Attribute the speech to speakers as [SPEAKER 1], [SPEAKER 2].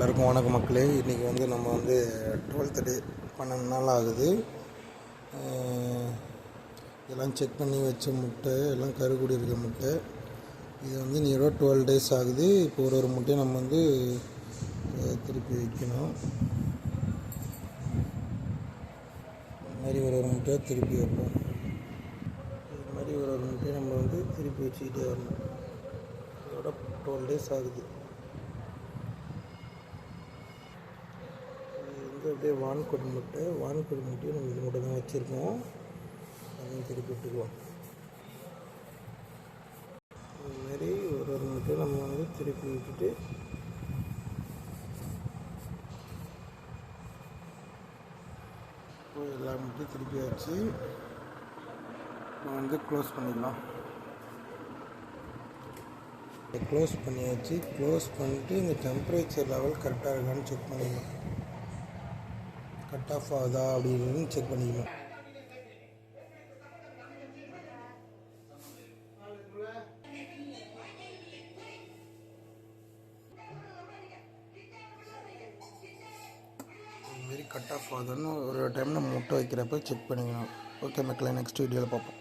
[SPEAKER 1] எல்லாருக்கும் வணக்கம் மக்களே. இன்றைக்கி வந்து நம்ம வந்து 12th டே 12 நாள் ஆகுது. இதெல்லாம் செக் பண்ணி வச்ச முட்டை, எல்லாம் கருக்கூடி இருக்க முட்டை. இது வந்து நியராக 12 days ஆகுது. இப்போ ஒரு முட்டையை நம்ம வந்து திருப்பி வைக்கணும். இது மாதிரி ஒரு முட்டையை திருப்பி வைப்போம். இது மாதிரி ஒரு முட்டையை நம்ம வந்து திருப்பி வச்சுக்கிட்டே வரணும். இதோட 12 days ஆகுது. அப்படியே வான்கோழி முட்டையும் நம்ம இது மட்டும் தான் வச்சுருக்கோம். அதையும் திருப்பி விட்டுக்குவோம். இதுமாரி ஒரு முட்டையும் நம்ம வந்து திருப்பி விட்டுட்டு எல்லா முட்டையும் திருப்பி வச்சு நம்ம வந்து க்ளோஸ் பண்ணிக்கலாம். க்ளோஸ் பண்ணியாச்சு. க்ளோஸ் பண்ணிட்டு இந்த டெம்பரேச்சர் லெவல் கரெக்டாக இருக்கான்னு செக் பண்ணிக்கலாம். கட் ஆஃப் ஆகுதா அப்படின்னு செக் பண்ணிக்கணும். இதுமாரி கட் ஆஃப் ஆகுதுன்னு ஒரு டைம் நம்ம முட்டை வைக்கிறப்ப செக் பண்ணிக்கணும். ஓகே மக்களே, நெக்ஸ்ட் வீடியோவில் பார்ப்போம்.